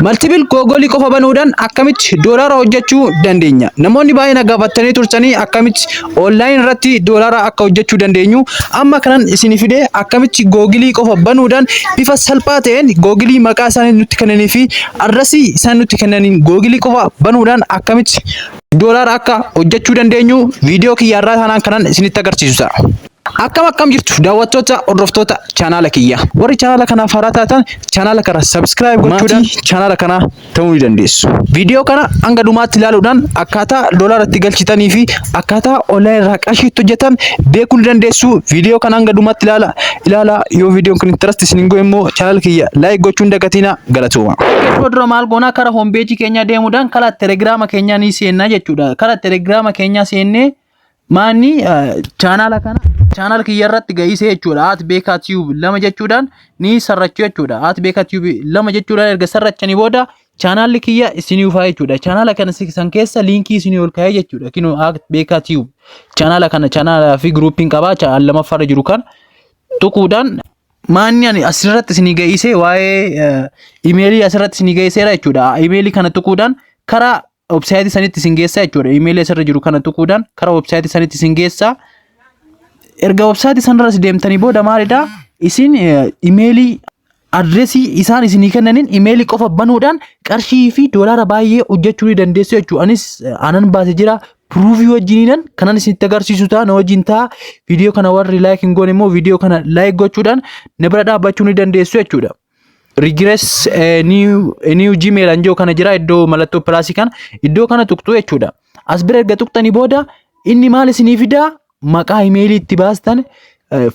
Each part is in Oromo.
Multiple Google qofa banuudhaan akkamitti doolaara hojjechuu dandeenya. Namoonni baay'een gaafatanii tursanii akkamitti online irratti doolaara akka hojjechuu dandeenyu amma kanan isin fide akkamitti Google qofa banuudhaan bifa salphaa ta'een Google maqaa isaanii nutti kennanii fi adresii isaan nutti kennaniin Google qofa banuudhaan akkamitti doolaara akka hojjechuu dandeenyu viidiyoo kiyyaarraa kanaan kanan isinitti agarsiisa. Akkam jirtu daawwattoota hordoftoota channel kiyya. Warri channel kana haaraa taatan channel kana subscribe gochuudhaan channel kana ta'uu ni dandeessu. Viidiyoo kana hanga dhumaatti ilaaluudhaan akkaataa doolaara itti galchitanii fi akkaataa online irraa qarshii itti hojjetan beekuu ni dandeessu. Viidiyoo kana hanga dhumaatti ilaala. Yoo viidiyoon kun interest isin godhe immoo channel kiyya like gochuun dagatina galatooma. Dura maal goona kara homepage keenya deemuudhaan kara telegrama keenya ni seenna jechuudha. Kara telegrama keenya seenne maani channel kiyyarratti gaisee jechuudha. At Beka Tube lama jechuudhaan ni sarrachuu jechuudha. At Beka Tube lama jechuudhaan erga sarrachanii booda channel kiyya isinii ufaa jechuudha. Channel kana san keessa linkii isinii ol kaa'ee jechuudha. Kino At Beka Tube channel fi grouping qaba. Channel lama farra jiru kan tuquudhaan maanni ani asirratti isinii gaisee waa'ee emailii asirratti isinii gaiseera jechuudha. Emailii kana tuquudhaan karaa website sanitti isin geessa jechuudha. Emailii asirra jiru kana tuquudhaan karaa website sanitti isin geessa. Erga website sanarras deemtanii booda maalidha isin emailii adresii isaan isinii kennaniin emailii qofa banuudhaan qarshii fi doolaara baay'ee hojjechuu ni dandeessu jechuudha. Anis anan baase jira proof wajjiniin kanan isinitti agarsiisu ta'a na wajjin ta'a. Viidiyoo kana warri like hin goone immoo viidiyoo kana like gochuudhaan na bira dhaabbachuu ni dandeessu jechuudha. Regress new Gmail anjoo kana jira iddoo mallattoo plus kan iddoo kana tuqxu jechuudha. As bira erga tuqxanii booda inni maal isinii fidaa maqaa emailii itti baastan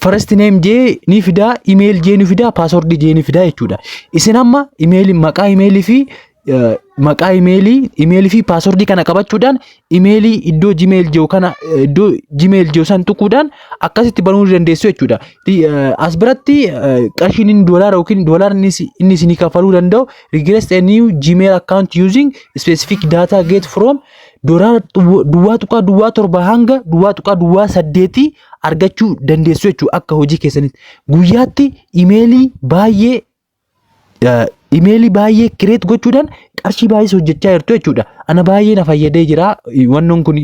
first name J ni fida, email J ni fida, password J ni fida jechuudha. Isin amma email maqaa emailii fi maqaa emailii fi password kana qabachuudhaan emailii iddoo Gmail jiru kana iddoo Gmail jiru san tuquudhaan akkasitti banuu dandeessu jechuudha. As biratti qarshiin doolaara yookiin doolaarni inni isinii kafaluu danda'u request a new Gmail account using specific data get from doolaara duwwaa torba hanga duwwaa saddeetii argachuu dandeessu jechuudha. Akka hojii keessanitti guyyaatti emailii baay'ee create gochuudhaan qarshii baay'ee hojjechaa jirtu jechuudha. Ana baay'ee na fayyadee jira. Wannoon kun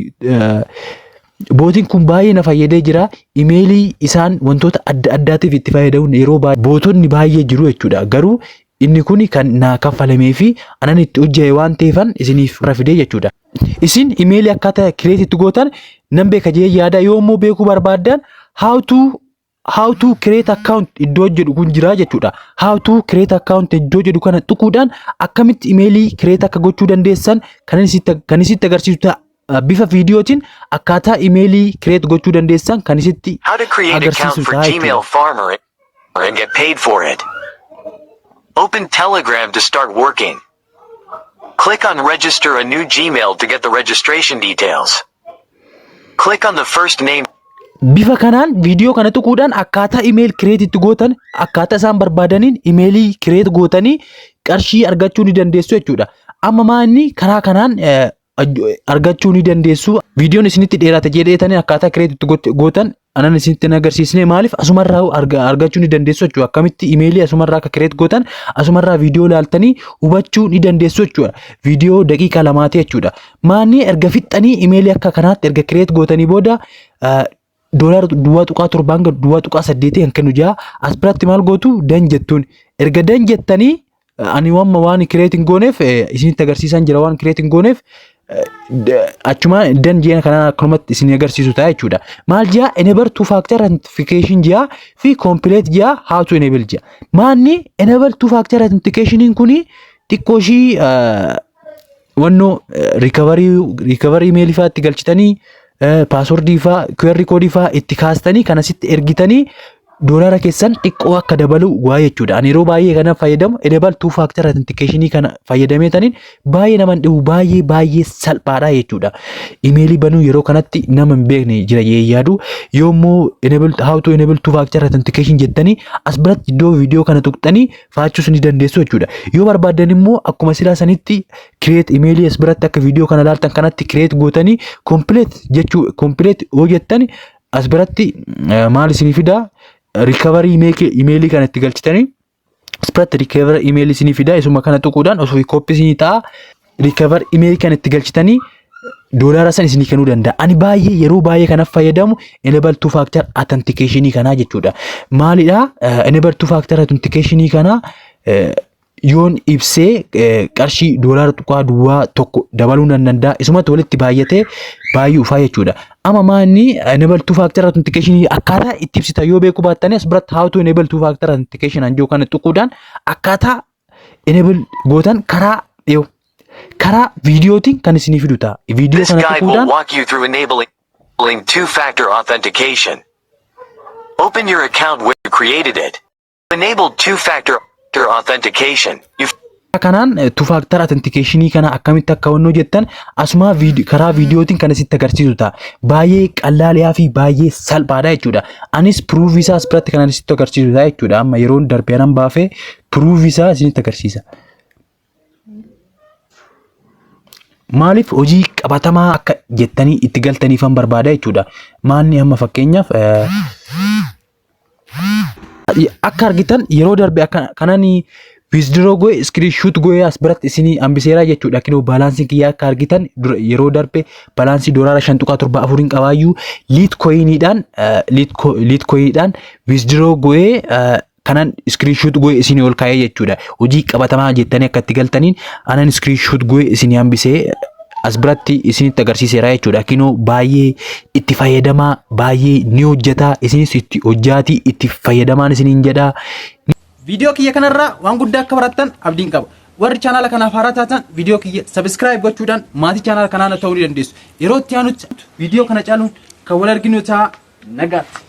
bootiin kun baay'ee na fayyadee jira. Emailii isaan wantoota adda addaatiif itti fayyadamuun yeroo baay'ee bootonni baay'ee jiru jechuudha. Garuu inni kun kan naa kaffalamee fi anan itti hojjee waan ta'eefan isiniif rafidee jechuudha. Isin emailii akkaataa create itti gootan nan beeka jee yaada. Yoo immoo beekuu barbaaddan how to create account iddoo jedhu kun jira jechuudha. How to create account iddoo jedhu kana tuquudhaan akkamitti emailii create akka gochuu dandeessan kan isitti agarsiisu ta'a. Bifa viidiyootiin akkaataa emailii create gochuu dandeessan kan isitti agarsiisu ta'a. And get paid for it. Open Telegram to start working. Click on register a new Gmail to get the registration details. Click on the first name. Bifa kanaan viidiyoo kana tuquudhaan akkaataa email create itti gootan akkaataa isaan barbaadaniin emailii create gootanii qarshii argachuu ni dandeessu jechuudha. Amma maanni karaa kanaan argachuu ni dandeessu. Viidiyoon isinitti dheerate jedheetanii akkaataa create itti gootan anan isinitti agarsiisne maaliif asumarraa argachuu ni dandeessu jechuudha. Akkamitti emailii asumarraa akka create gootan asumarraa viidiyoo ilaaltanii hubachuu ni dandeessu jechuudha. Viidiyoo daqiiqaa lamaati jechuudha. Maanni erga fixxanii emailii akka kanaatti erga create gootanii booda doolaara duwwaa torba hanga duwwaa saddeetii kan kennu jira. As biratti maal gootu dan jettuun erga dan jettanii ani waan create gooneef isinitti agarsiisan jira waan create gooneef achuma dan jeena kana akkumatti isin agarsiisu ta'a jechuudha. Maal jaa enable two factor authentication jaa fi complete jaa how to enable jaa. Maanni enable two factor authentication kuni xiqqooshii wannoo recovery email faatti galchitanii password fa QR code fa itti kaastanii kana sitti ergitanii doolaara keessan xiqqoo akka dabalu waa jechuudha. Ani yeroo baay'ee kana fayyadamu enable two factor authentication kana fayyadameetaniin baay'ee naman dhibu baay'ee salphaadha jechuudha. Emailii banuu yeroo kanatti nama hin beekne jira yaadu yoommoo how to enable two factor authentication jettanii as biratti iddoo viidiyoo kana tuqxanii faachuus ni dandeessu jechuudha. Yoo barbaadan immoo akkuma silaa sanitti create emailii as biratti akka viidiyoo kana ilaaltan kanatti create gootanii complete hoo jettani as biratti maal isinii fidaa recovery emailii kanatti galchitanii Asirratti recover email isinii fida isuma kana tuquudhaan osoo copy isinii ta'a recover email kan itti galchitanii doolaara san isinii kennuu danda'a. Ani baay'ee yeroo baay'ee kanaaf fayyadamu enable two factor authentication kana jechuudha. Maalidha enable two factor authentication kana yoon ibsee qarshii doolaara tuqaa duwwaa tokko dabaluu danda'a. Isumatti walitti baay'atee baay'ee ufaa jechuudha. Amma maanni enable two factor authentication akkaataa itti ibsita yoo beekuu baattanii as biratti how to enable two factor authentication anjoo kana tuquudhaan akkaataa enable gootan karaa viidiyootiin kan isinii fidu ta'a. Viidiyoo This kana guide will tuquudhaan walk you through enabling two-factor authentication. Open your account where you created it. Enable two-factor authentication. kanaan two factor authentication kana akkamitti akka hojjennu jettan asuma karaa viidiyootiin kan isitti agarsiisu ta'a. Baay'ee qallaaliyaa fi baay'ee salphaadha jechuudha. Anis proof isaa as biratti kan isitti agarsiisu ta'a jechuudha. Amma yeroon darbee baafee proof isaa isinitti agarsiisa. Maaliif hojii qabatamaa akka jettanii itti galtaniifan barbaada jechuudha. Maanni amma fakkeenyaaf akka argitan yeroo darbe kanani withdraw goe screenshot goe as biratti isinii ambiseera jechuudha. Kinoo baalaansii kiyyaa akka argitan yeroo darbe baalaansii doolaara 5.74 qabaayyuu Litecoin withdraw goe kanan screenshot goe isinii ol kaa'ee jechuudha. Hojii qabatamaa jettanii akka itti galtaniin anan screenshot goe isinii ambisee as biratti isinitti agarsiiseera jechuudha. Kinoo baay'ee itti fayyadamaa baay'ee ni hojjeta isinis itti hojjaatii itti fayyadamaan isiniin jedha. Video kiyya kanarraa waan guddaa akka barattan abdiin qaba. Warri channel kanaaf haaraa taatan video kiyya subscribe gochuudhaan maatii channel kanaa ta'uu dandeessu. Yeroo itti aanutti video kana caaluun kan wal arginu ta'a nagaatti.